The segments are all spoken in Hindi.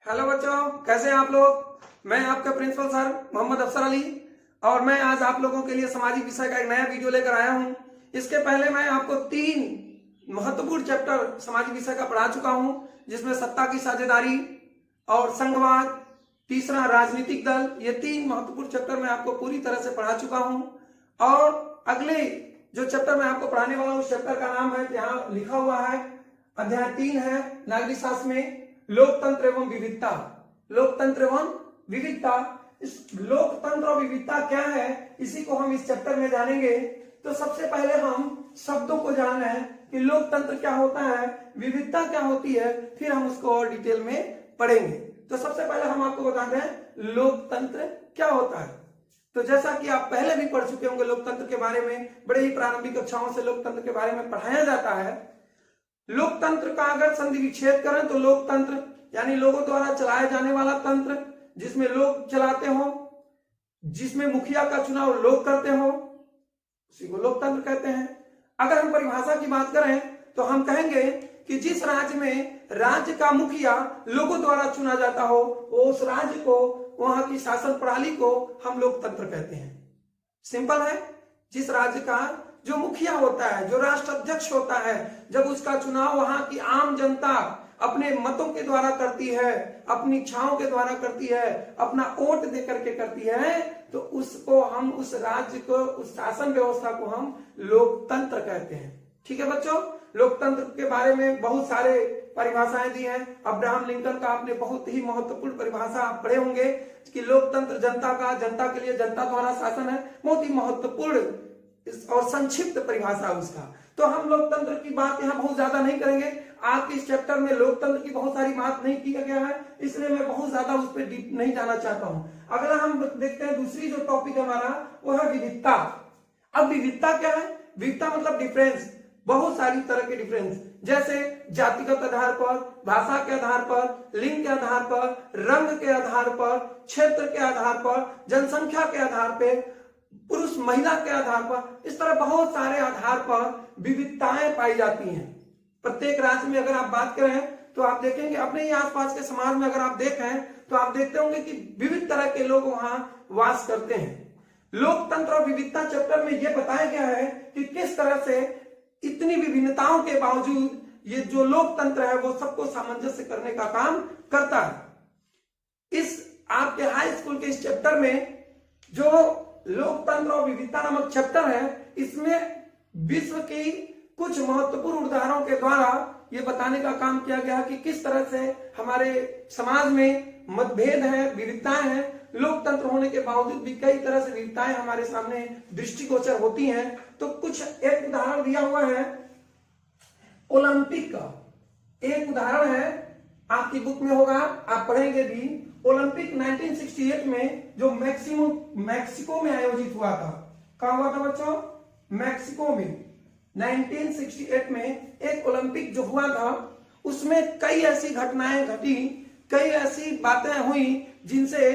हेलो बच्चों, कैसे हैं आप लोग। मैं आपका प्रिंसिपल सर मोहम्मद अफसर अली और मैं आज आप लोगों के लिए सामाजिक विषय का एक नया वीडियो लेकर आया हूं। इसके पहले मैं आपको 3 महत्वपूर्ण चैप्टर सामाजिक विषय का पढ़ा चुका हूं, जिसमें सत्ता की साझेदारी और संघवाद, तीसरा राजनीतिक दल। ये 3 महत्वपूर्ण चैप्टर मैं आपको पूरी तरह से पढ़ा चुका हूं। और अगले जो चैप्टर मैं आपको पढ़ाने वाला हूं, उस चैप्टर का नाम है, यहाँ लिखा हुआ है, अध्याय 3 है नागरिक शास्त्र में, लोकतंत्र एवं विविधता। लोकतंत्र एवं विविधता, इस लोकतंत्र और विविधता क्या है, इसी को हम इस चैप्टर में जानेंगे। तो सबसे पहले हम शब्दों को जान रहे हैं कि लोकतंत्र क्या होता है, विविधता क्या होती है, फिर हम उसको और डिटेल में पढ़ेंगे। तो सबसे पहले हम आपको बताते हैं लोकतंत्र क्या होता है। तो जैसा कि आप पहले भी पढ़ चुके होंगे, लोकतंत्र के बारे में बड़े ही प्रारंभिक कक्षाओं से लोकतंत्र के बारे में पढ़ाया जाता है। लोकतंत्र का अगर संधि विच्छेद करें तो लोकतंत्र यानी लोगों द्वारा चलाया जाने वाला तंत्र, जिसमें लोग चलाते हो, जिसमें मुखिया का चुनाव लोग करते हो, उसी को लोकतंत्र कहते हैं। अगर हम परिभाषा की बात करें तो हम कहेंगे कि जिस राज्य में राज्य का मुखिया लोगों द्वारा चुना जाता हो, वो उस राज्य को, वहां की शासन प्रणाली को हम लोकतंत्र कहते हैं। सिंपल है। जिस राज्य का जो मुखिया होता है, जो राष्ट्राध्यक्ष होता है, जब उसका चुनाव वहां की आम जनता अपने मतों के द्वारा करती है, अपनी इच्छाओं के द्वारा करती है, अपना वोट दे करके करती है, तो उसको हम, उस राज्य को, उस शासन व्यवस्था को हम लोकतंत्र कहते हैं। ठीक है बच्चों, लोकतंत्र के बारे में बहुत सारे परिभाषाएं दी हैं। अब्राहम लिंकन का आपने बहुत ही महत्वपूर्ण परिभाषा आप पढ़े होंगे कि लोकतंत्र जनता का, जनता के लिए जनता द्वारा शासन है। बहुत ही महत्वपूर्ण और संक्षिप्त परिभाषा उसका। तो हम लोकतंत्र की बात यहाँ बहुत ज्यादा नहीं करेंगे। आपके इस चैप्टर में लोकतंत्र की बहुत सारी बात नहीं किया गया है, इसलिए मैं बहुत ज्यादा उस पर डीप नहीं जाना चाहता हूँ। अगला हम देखते हैं, दूसरी जो टॉपिक हमारा वो है विविधता। अब विविधता क्या है? विविधता मतलब डिफरेंस, बहुत सारी तरह के डिफरेंस, जैसे जातिगत आधार पर, भाषा के आधार पर, लिंग के आधार पर, रंग के आधार पर, क्षेत्र के आधार पर, जनसंख्या के आधार पर, पुरुष महिला के आधार पर, इस तरह बहुत सारे आधार पर विविधताएं पाई जाती हैं। प्रत्येक राज्य में अगर आप बात करें तो आप देखेंगे, अपने ही आसपास के समाज में अगर आप देखें तो आप देखते होंगे कि विविध तरह के लोग वहां वास करते हैं। लोकतंत्र और विविधता चैप्टर में यह बताया गया है कि किस तरह से इतनी विभिन्नताओं के बावजूद ये जो लोकतंत्र है वो सबको सामंजस्य करने का काम करता है। इस आपके हाई स्कूल के इस चैप्टर में जो लोकतंत्र और विविधता नामक चैप्टर है, इसमें विश्व की कुछ महत्वपूर्ण उदाहरणों के द्वारा ये बताने का काम किया गया है कि किस तरह से हमारे समाज में मतभेद है, विविधताएं हैं। लोकतंत्र होने के बावजूद भी कई तरह से विविधताएं हमारे सामने दृष्टिगोचर होती हैं। तो कुछ एक उदाहरण दिया हुआ है ओलंपिक का। एक उदाहरण है, आपकी बुक में होगा, आप पढ़ेंगे भी। ओलंपिक 1968 में जो मैक्सिको में आयोजित हुआ था। कहां हुआ था बच्चों? मैक्सिको में 1968 में एक ओलंपिक जो हुआ था, उसमें कई ऐसी घटनाएं घटी, कई ऐसी बातें हुई जिनसे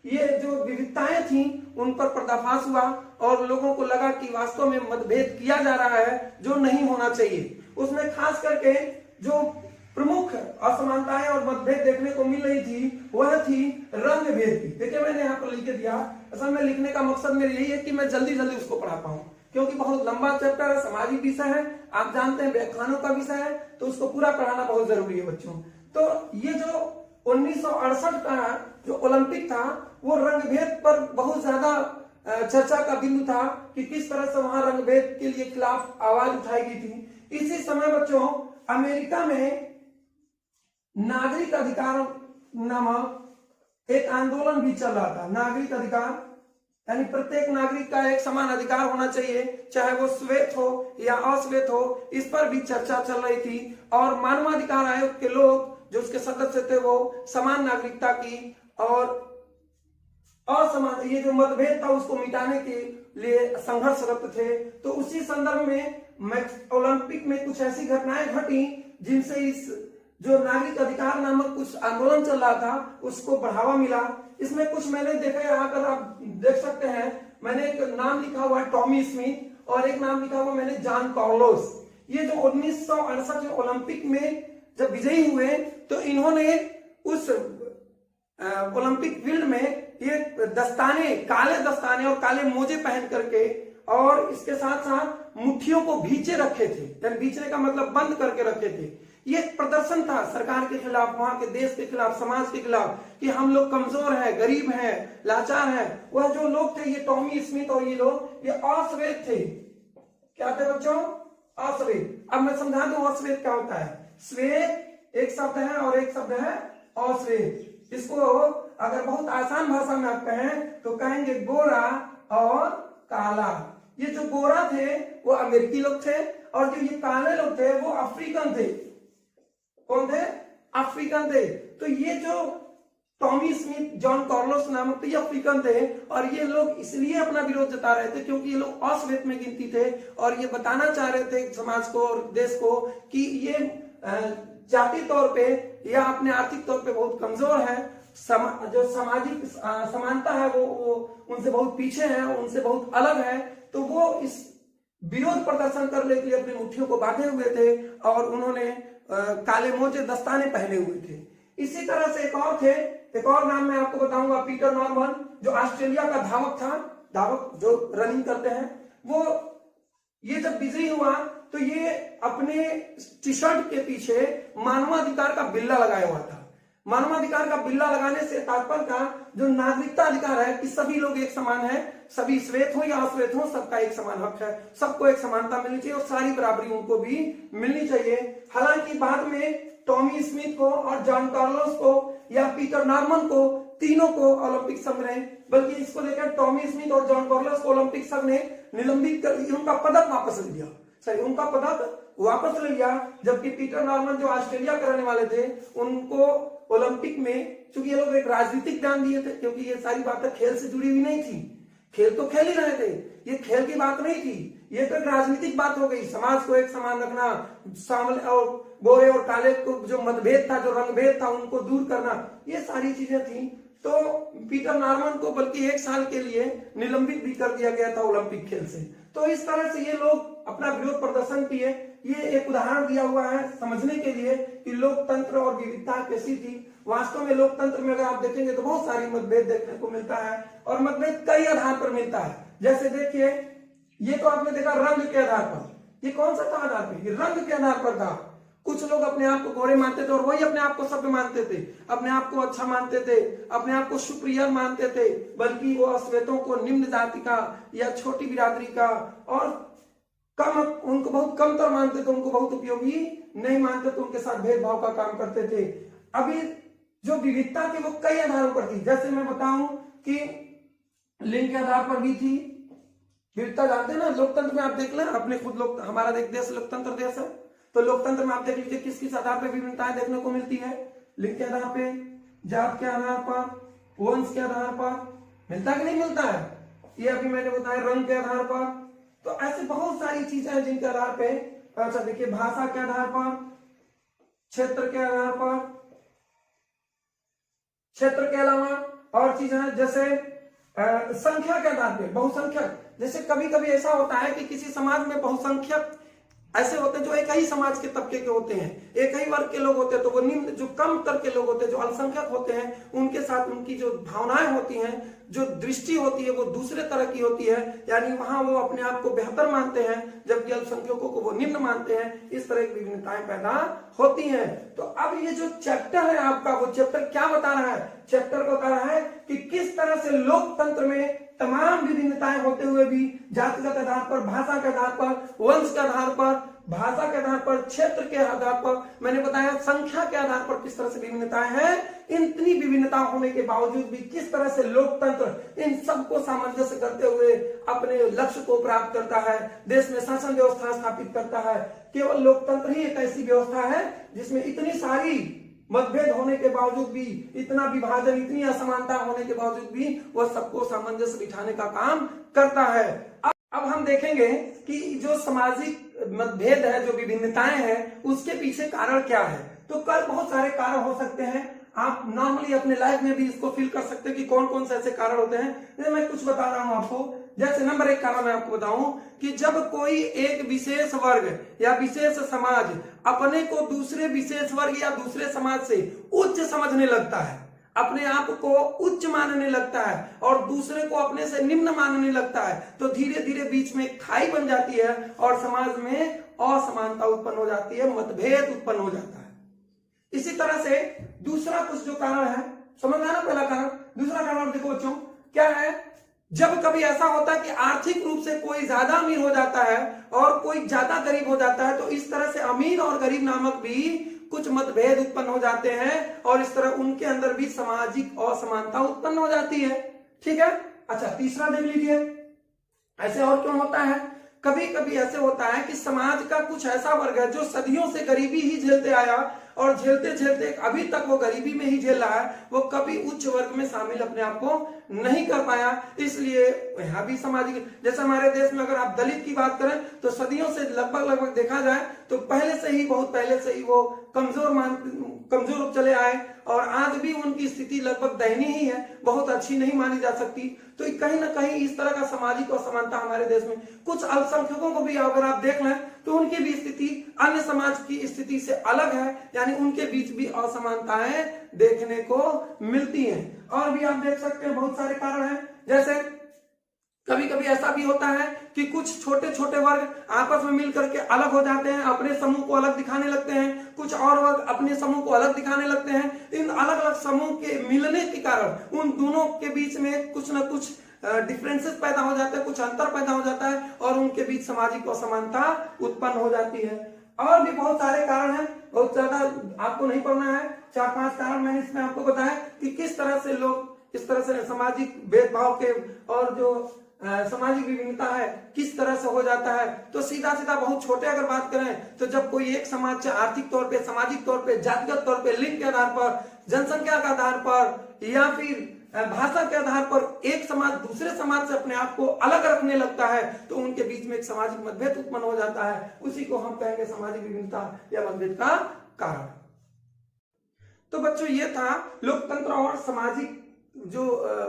ये जो विविधताएं थी उन पर पर्दाफाश हुआ और लोगों को लगा कि वास्तव में मतभेद किया जा रहा है जो नहीं होना चाहिए। उसमें खास करके जो प्रमुख असमानताएं और मतभेद देखने को मिल रही थी वह थी रंग भेद की। देखिए मैंने यहाँ पर लिख के दिया, असल में लिखने का मकसद मेरा यही है कि मैं जल्दी जल्दी उसको पढ़ा पाऊं, क्योंकि बहुत लंबा चैप्टर है, सामाजिक विषय है, आप जानते हैं व्याख्यानों का विषय है, तो उसको पूरा पढ़ाना बहुत जरूरी है बच्चों। तो ये जो 1968 का जो ओलंपिक था वो रंगभेद पर बहुत ज्यादा चर्चा का बिंदु था कि किस तरह से वहां रंगभेद के लिए खिलाफ आवाज उठाई गई थी। इसी समय बच्चों अमेरिका में नागरिक अधिकार नामक एक आंदोलन भी चल रहा था। नागरिक अधिकार यानी प्रत्येक नागरिक का एक समान अधिकार होना चाहिए, चाहे वो श्वेत हो या अश्वेत हो, इस पर भी चर्चा चल रही थी। और मानवाधिकार आयोग के लोग जो उसके सदस्य थे वो समान नागरिकता की और असमान, ये जो मतभेद था उसको मिटाने के लिए संघर्षरत थे। तो उसी संदर्भ में ओलंपिक में कुछ ऐसी घटनाएं घटी जिनसे इस जो नागरिक अधिकार नामक कुछ आंदोलन चल रहा था उसको बढ़ावा मिला। इसमें कुछ मैंने देखा, यहाँ पर आप देख सकते हैं, मैंने एक नाम लिखा हुआ है टॉमी स्मिथ और एक नाम लिखा हुआ मैंने जॉन कार्लोस। ये जो 1968 ओलंपिक में जब विजयी हुए तो इन्होंने उस ओलंपिक फील्ड में ये दस्ताने, काले दस्ताने और काले मोजे पहन करके और इसके साथ साथ मुट्ठियों को भींचे रखे थे, यानी भींचने का मतलब बंद करके रखे थे। ये एक प्रदर्शन था सरकार के खिलाफ, वहां के देश के खिलाफ, समाज के खिलाफ, कि हम लोग कमजोर हैं, गरीब हैं, लाचार हैं। वह जो लोग थे, ये टॉमी स्मिथ और ये लोग, ये अश्वेत थे। क्या थे बच्चों? अश्वेत। अब मैं समझा दूं अश्वेत क्या होता है। श्वेत एक शब्द है और एक शब्द है अश्वेत। इसको अगर बहुत आसान भाषा में आप कहें तो कहेंगे गोरा और काला। ये जो गोरा थे वो अमेरिकी लोग थे और जो ये काले लोग थे वो अफ्रीकन थे। कौन थे? अफ्रीकन थे। तो ये जो टॉमी स्मिथ, जॉन कार्लोस नामक, तो ये अफ्रीकन थे और ये लोग इसलिए अपना विरोध जता रहे थे क्योंकि ये लोग अश्वेत में गिनती थे और ये बताना चाह रहे थे समाज को और देश को कि ये जाति तौर पे या अपने आर्थिक तौर पे बहुत कमजोर है। जो सामाजिक समानता है वो उनसे बहुत पीछे है, उनसे बहुत अलग है। तो वो इस विरोध प्रदर्शन करने के लिए अपनी मुट्ठियों को बांधे हुए थे और उन्होंने काले मोजे, दस्ताने पहने हुए थे। इसी तरह से एक और थे, एक और नाम मैं आपको बताऊंगा, पीटर नॉर्मन, जो ऑस्ट्रेलिया का धावक था, धावक जो रनिंग करते हैं। वो ये जब बिजली हुआ तो ये अपने टी शर्ट के पीछे मानवाधिकार का बिल्ला लगाया हुआ था। मानवाधिकार का बिल्ला लगाने से तात्पर्य का जो नागरिकता अधिकार है कि सभी लोग एक समान है, सभी श्वेत हो या अश्वेत हो, सबका एक समान हक है, सबको एक समानता मिलनी चाहिए और सारी बराबरी उनको भी मिलनी चाहिए। हालांकि बाद में टॉमी स्मिथ को और जॉन कार्लोस को या पीटर नॉर्मन को, तीनों को ओलंपिक संघ ने, बल्कि इसको लेकर टॉमी स्मिथ और जॉन कार्लोस को ओलंपिक संघ ने निलंबित कर, उनका पदक वापस ले लिया, उनका पदक वापस ले लिया। जबकि पीटर नॉर्मन जो ऑस्ट्रेलिया के रहने वाले थे, उनको ओलंपिक में, चूंकि ये लोग एक राजनीतिक ध्यान दिए थे, क्योंकि ये सारी बातें खेल से जुड़ी हुई नहीं थी, खेल तो खेल ही रहे थे, ये खेल की बात नहीं थी, ये तो एक राजनीतिक बात हो गई। समाज को एक समान रखना, सामने और गोरे और काले को जो मतभेद था, जो रंगभेद था, उनको दूर करना, ये सारी चीजें थी। तो पीटर नॉर्मन को बल्कि 1 साल के लिए निलंबित भी कर दिया गया था ओलंपिक खेल से। तो इस तरह से ये लोग अपना विरोध प्रदर्शन किए। ये एक उदाहरण दिया हुआ है समझने के लिए कि लोकतंत्र और विविधता कैसी थी। वास्तव में लोकतंत्र में अगर आप देखेंगे तो बहुत सारी मतभेद देखने को मिलता है और मतभेद कई आधार पर मिलता है। जैसे देखिए, ये तो आपने देखा रंग के आधार पर। ये कौन सा था आधार पर? ये रंग के आधार पर था। कुछ लोग अपने आप को गोरे मानते थे और वही अपने आप को सभ्य मानते थे, अपने आप को अच्छा मानते थे, अपने आप को सुप्रियर मानते थे, बल्कि वो अश्वेतों को निम्न जाति का या छोटी बिरादरी का और कम, उनको बहुत कमतर मानते थे, उनको बहुत उपयोगी नहीं मानते थे, उनके साथ भेदभाव का काम करते थे। अभी जो विविधता थी वो कई आधारों पर थी। जैसे मैं बताऊं कि लिंग के आधार पर भी थी विविधता। जानते हैं ना, लोकतंत्र में आप देख लें, अपने खुद लोग, हमारा देश लोकतंत्र देश है, तो लोकतंत्र में आप देख लीजिए किस किस आधार पर विभिन्नताएं देखने को मिलती है। लिंग के आधार पे, जात के आधार पर, वंश के आधार पर मिलता कि नहीं मिलता है। ये अभी मैंने बताया रंग के आधार पर। तो ऐसे बहुत सारी चीजें हैं जिनके आधार पे, अच्छा देखिए, भाषा के आधार पर, क्षेत्र के आधार पर, क्षेत्र के अलावा और चीजें हैं जैसे संख्या के आधार पे, बहुसंख्यक। जैसे कभी कभी ऐसा होता है कि किसी समाज में बहुसंख्यक ऐसे होते हैं जो एक ही समाज के तबके के होते हैं, एक ही वर्ग के लोग होते हैं, तो वो निम्न, जो कम तर के लोग होते हैं, जो अल्पसंख्यक होते हैं, उनके साथ उनकी जो भावनाएं होती हैं, जो दृष्टि होती है, वो दूसरे तरह की होती है। यानी वहां वो अपने आप को बेहतर मानते हैं, जबकि अल्पसंख्यकों को वो निम्न मानते हैं। इस तरह की विभिन्नताएं पैदा होती हैं। तो अब ये जो चैप्टर है आपका, वो चैप्टर क्या बता रहा है? चैप्टर बता रहा है कि किस तरह से लोकतंत्र में तमाम विभिन्नताएं होते हुए भी जातिगत आधार पर, भाषा के आधार पर, वंश के आधार पर, भाषा के आधार पर, क्षेत्र के आधार पर, मैंने बताया संख्या के आधार पर किस तरह से विभिन्नताएं हैं। इतनी विभिन्नता होने के बावजूद भी किस तरह से लोकतंत्र इन सबको सामंजस्य करते हुए अपने लक्ष्य को प्राप्त करता है, देश में शासन व्यवस्था स्थापित करता है। केवल लोकतंत्र ही एक ऐसी व्यवस्था है जिसमें इतनी सारी मतभेद होने के बावजूद भी, इतना विभाजन, इतनी असमानता होने के बावजूद भी वह सबको सामंजस्य बिठाने का काम करता है। अब हम देखेंगे कि जो सामाजिक मतभेद है, जो विभिन्नताएं हैं, उसके पीछे कारण क्या है। तो कल बहुत सारे कारण हो सकते हैं। आप नॉर्मली अपने लाइफ में भी इसको फील कर सकते हैं कि कौन कौन से ऐसे कारण होते हैं। जैसे मैं कुछ बता रहा हूं आपको। जैसे नंबर 1 कारण मैं आपको बताऊं कि जब कोई एक विशेष वर्ग या विशेष समाज अपने को दूसरे विशेष वर्ग या दूसरे समाज से उच्च समझने लगता है, अपने आप को उच्च मानने लगता है और दूसरे को अपने से निम्न मानने लगता है, तो धीरे धीरे बीच में एक खाई बन जाती है और समाज में असमानता उत्पन्न हो जाती है, मतभेद उत्पन्न हो जाता है। इसी तरह से दूसरा कुछ जो कारण है, समझ में आया ना पहला कारण। दूसरा कारण देखो बच्चों क्या है, जब कभी ऐसा होता है कि आर्थिक रूप से कोई ज्यादा अमीर हो जाता है और कोई ज्यादा गरीब हो जाता है, तो इस तरह से अमीर और गरीब नामक भी कुछ मतभेद उत्पन्न हो जाते हैं और इस तरह उनके अंदर भी सामाजिक असमानता उत्पन्न हो जाती है। ठीक है। अच्छा, तीसरा देख लीजिए, ऐसे और क्यों होता है। कभी कभी ऐसे होता है कि समाज का कुछ ऐसा वर्ग है जो सदियों से गरीबी ही झेलते आया और झेलते झेलते अभी तक वो गरीबी में ही झेल रहा है, वो कभी उच्च वर्ग में शामिल अपने आप को नहीं कर पाया, इसलिए यहाँ भी सामाजिक, जैसे हमारे देश में अगर आप दलित की बात करें तो सदियों से लगभग देखा जाए तो पहले से ही, बहुत पहले से ही वो कमजोर चले आए और आज भी उनकी स्थिति लगभग दयनीय ही है, बहुत अच्छी नहीं मानी जा सकती। तो कहीं ना कहीं इस तरह का सामाजिक असमानता हमारे देश में, कुछ अल्पसंख्यकों को भी अगर आप देख लें तो उनकी भी स्थिति अन्य समाज की स्थिति से अलग है, यानी उनके बीच भी असमानताएं देखने को मिलती हैं। और भी आप देख सकते हैं बहुत सारे कारण हैं। जैसे कभी कभी ऐसा भी होता है कि कुछ छोटे छोटे वर्ग आपस में मिलकर के अलग हो जाते हैं, अपने समूह को अलग दिखाने लगते हैं, कुछ और वर्ग अपने समूह को अलग दिखाने लगते हैं। इन अलग अलग समूह के मिलने के कारण उन दोनों के बीच में कुछ ना कुछ डिफरेंसेस पैदा हो जाते हैं, कुछ अंतर पैदा हो जाता है और उनके बीच सामाजिक असमानता उत्पन्न हो जाती है। और भी बहुत सारे कारण हैं, बहुत ज्यादा आपको नहीं पढ़ना है, 4-5 कारण मैंने इसमें आपको बताया कि किस तरह से लोग इस तरह से सामाजिक भेदभाव के और जो सामाजिक विभिन्नता है किस तरह से हो जाता है। तो सीधा सीधा बहुत छोटे अगर बात करें तो जब कोई एक समाज से आर्थिक तौर पे, सामाजिक तौर पे, जातिगत तौर पे, लिंग के आधार पर, जनसंख्या के आधार पर या फिर भाषा के आधार पर एक समाज दूसरे समाज से अपने आप को अलग रखने लगता है, तो उनके बीच में एक सामाजिक मतभेद उत्पन्न हो जाता है। उसी को हम कहेंगे सामाजिक विभिन्नता या मतभेद का कारण। तो बच्चों ये था लोकतंत्र और सामाजिक जो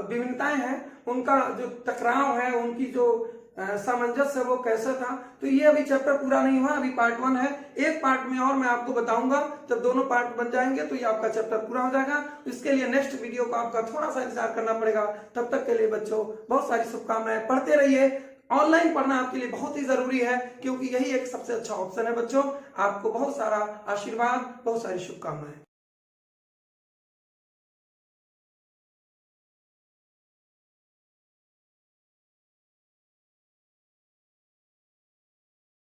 विभिन्नताएं हैं उनका जो टकराव है, उनकी जो सामंजस्य है वो कैसा था। तो ये अभी चैप्टर पूरा नहीं हुआ, अभी पार्ट 1 है। एक पार्ट में और मैं आपको बताऊंगा, जब दोनों पार्ट बन जाएंगे तो ये आपका चैप्टर पूरा हो जाएगा। इसके लिए नेक्स्ट वीडियो को आपका थोड़ा सा इंतजार करना पड़ेगा। तब तक के लिए बच्चों बहुत सारी शुभकामनाएं, पढ़ते रहिए। ऑनलाइन पढ़ना आपके लिए बहुत ही जरूरी है क्योंकि यही एक सबसे अच्छा ऑप्शन है बच्चों। आपको बहुत सारा आशीर्वाद, बहुत सारी शुभकामनाएं।